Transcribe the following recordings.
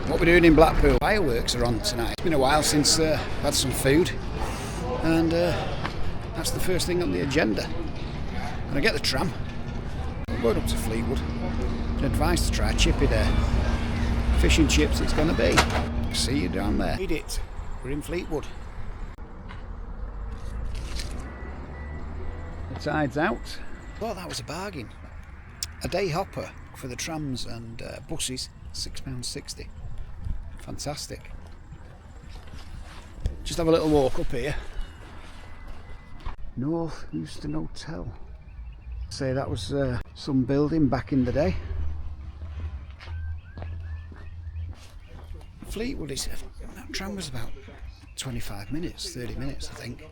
What we're doing in Blackpool, fireworks are on tonight. It's been a while since I've had some food, and that's the first thing on the agenda. And I get the tram, I'm going up to Fleetwood. I'm advised to try Chippy there. Fish and chips it's going to be. See you down there. Read it. We're in Fleetwood. The tide's out. Well, that was a bargain. A day hopper for the trams and buses, £6.60. Fantastic. Just have a little walk up here. North Euston Hotel. Say that was some building back in the day. Fleetwood is, that tram was about 25 minutes, 30 minutes I think.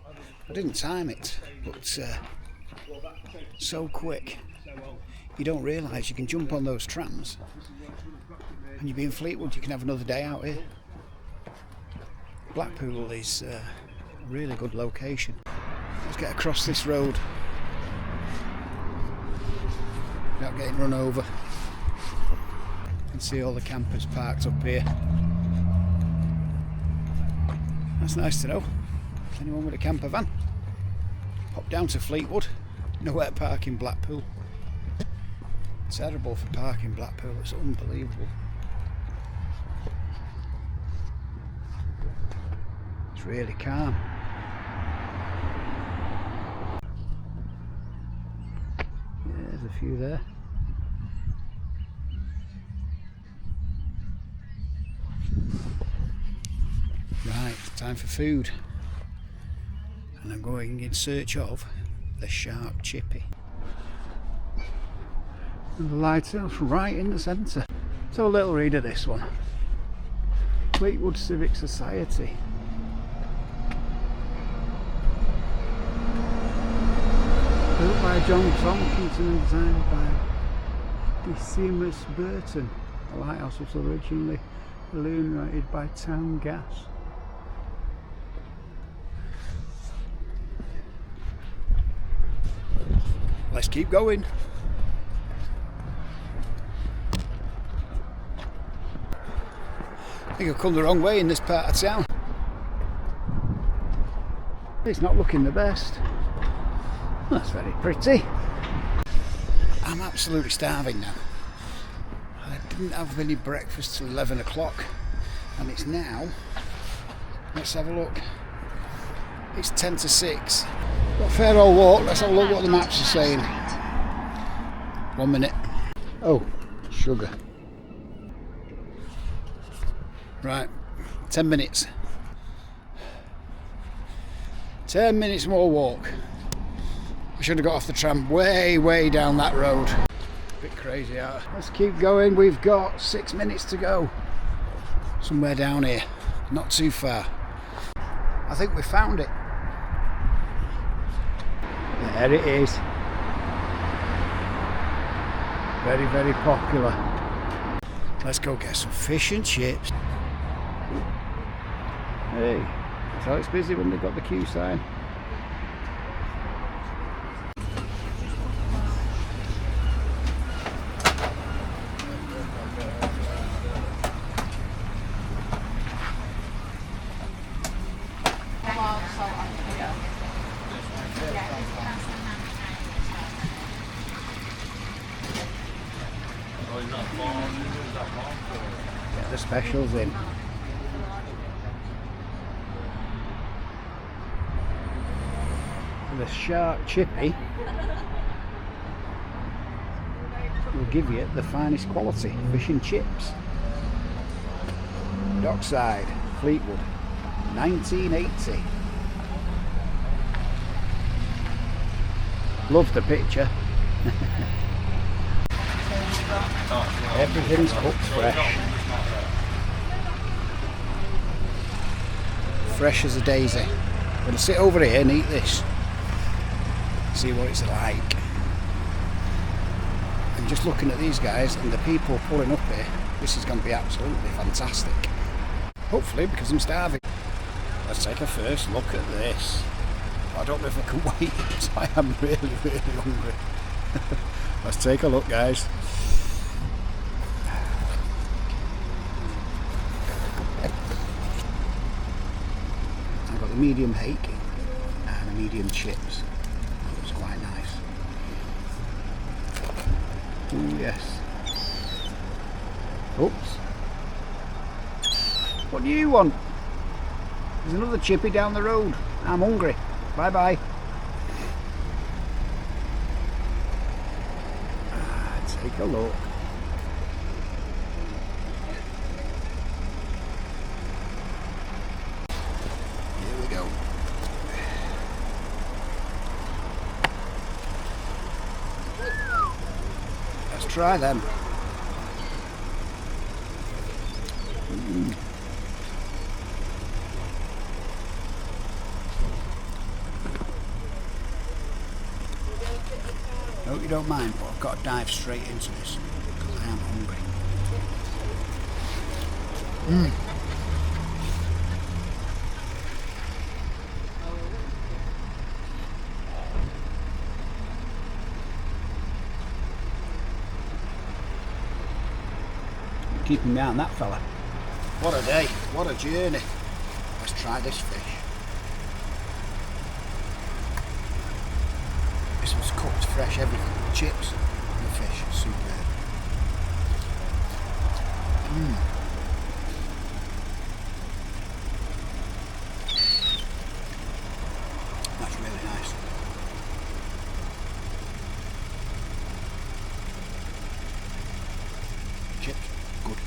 I didn't time it, but so quick. You don't realise you can jump on those trams and you'll be in Fleetwood, you can have another day out here. Blackpool is a really good location. Let's get across this road without getting run over. You can see all the campers parked up here. That's nice to know. Anyone with a camper van? Pop down to Fleetwood. Nowhere to park in Blackpool. Terrible for parking Blackpool, it's unbelievable. It's really calm. Yeah, there's a few there. Right, time for food. And I'm going in search of the sharp chippy. And the lighthouse right in the centre. So a little read of this one. Fleetwood Civic Society. Built by John Tompkins and designed by Decimus Burton. The lighthouse was originally illuminated by town gas. Let's keep going. I think I've come the wrong way in this part of town. It's not looking the best. That's very pretty. I'm absolutely starving now. I didn't have any breakfast till 11 o'clock and it's now, let's have a look, it's 10 to 6. Got a fair old walk. Let's have a look what the maps are saying. 1 minute. Oh, sugar. Right, 10 minutes. 10 minutes more walk. I should have got off the tram way down that road. Bit crazy out. Let's keep going. We've got 6 minutes to go. Somewhere down here, not too far. I think we found it. There it is. Very popular. Let's go get some fish and chips. Hey, so it's busy when they've got the queue sign. Get the specials in. The sharp chippy will give you the finest quality fish and chips. Dockside, Fleetwood, 1980. Love the picture. Everything's cooked fresh. Fresh as a daisy. I'm going to sit over here and eat this. See what it's like. And just looking at these guys and the people pulling up here, this is going to be absolutely fantastic. Hopefully, because I'm starving. Let's take a first look at this. I don't know if I can wait, because I am really hungry. Let's take a look, guys. medium hake and a medium chips. That was quite nice. Oh yes. Oops. What do you want? There's another chippy down the road. I'm hungry. Bye bye. Take a look. Here we go. Let's try them. I hope you don't mind, but I've got to dive straight into this because I am hungry. Keeping me out on that fella. What a day, what a journey. Let's try this fish. This was cooked fresh, everything. The chips and the fish, superb. That's really nice. Chips, good.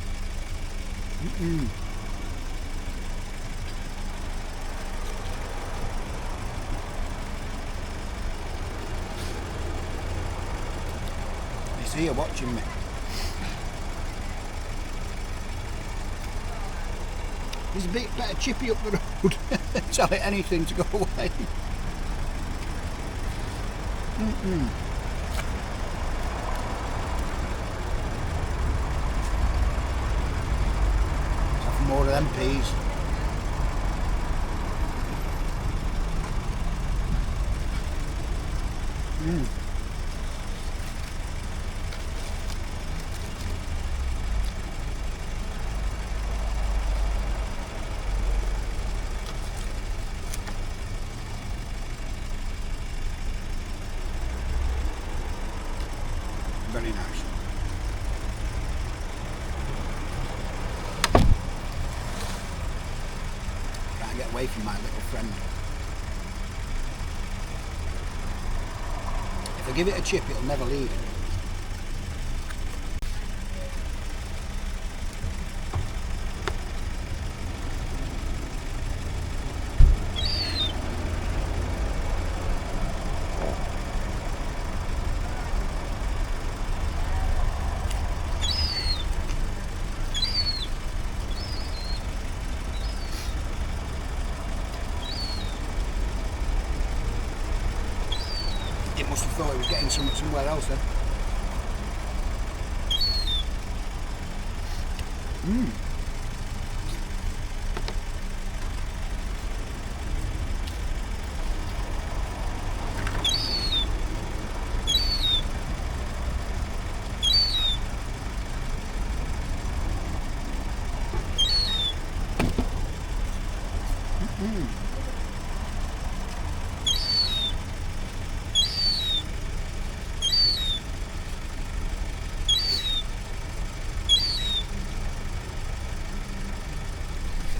He's here watching me. There's a bit better chippy up the road. Tell it anything to go away. Have more of them peas. Very nice. Can't get away from my little friend. If I give it a chip, it'll never leave. It must have thought it was getting somewhere else then.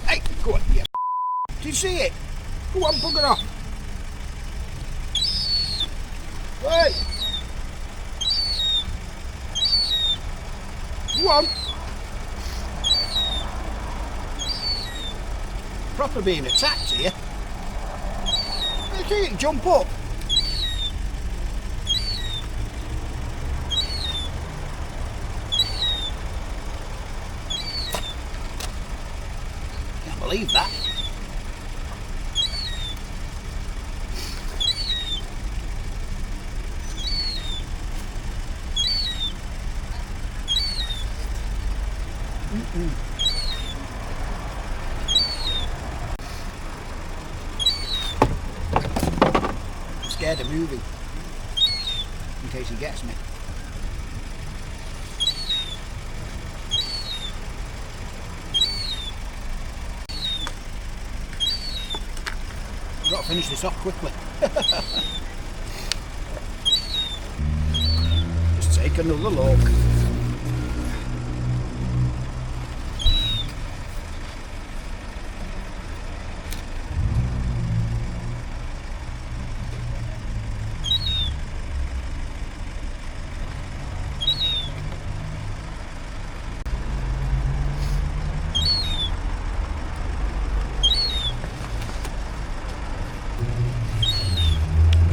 Hey, go on, yeah. Did you see it? Go on, bugger off. Right. Go on. Proper being attacked here. You see it jump up. Can't believe that. I'm scared of moving in case he gets me. Got to finish this off quickly. Just take another look.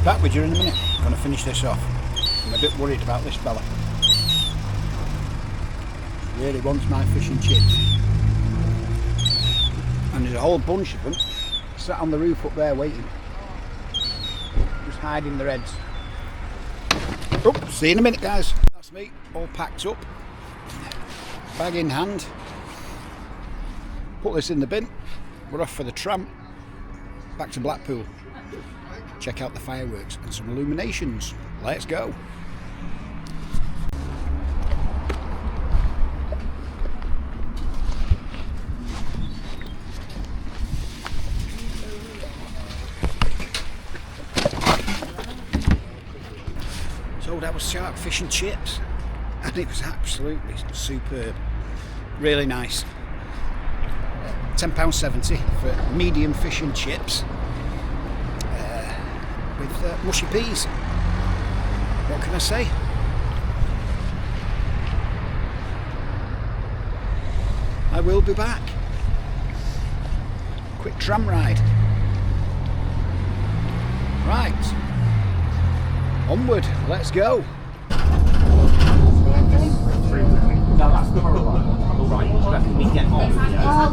Back with you in a minute. I'm going to finish this off. I'm a bit worried about this fella. Really wants my fish and chips. And there's a whole bunch of them sat on the roof up there waiting. Just hiding their heads. Oh, see you in a minute, guys. That's me, all packed up. Bag in hand. Put this in the bin. We're off for the tram. Back to Blackpool. Check out the fireworks and some illuminations. Let's go. So that was shark fish and chips, and it was absolutely superb. Really nice. £10.70 for medium fish and chips. With mushy peas. What can I say? I will be back. Quick tram ride. Right. Onward, let's go. No, that's the horror line. Right, we get on. Yeah,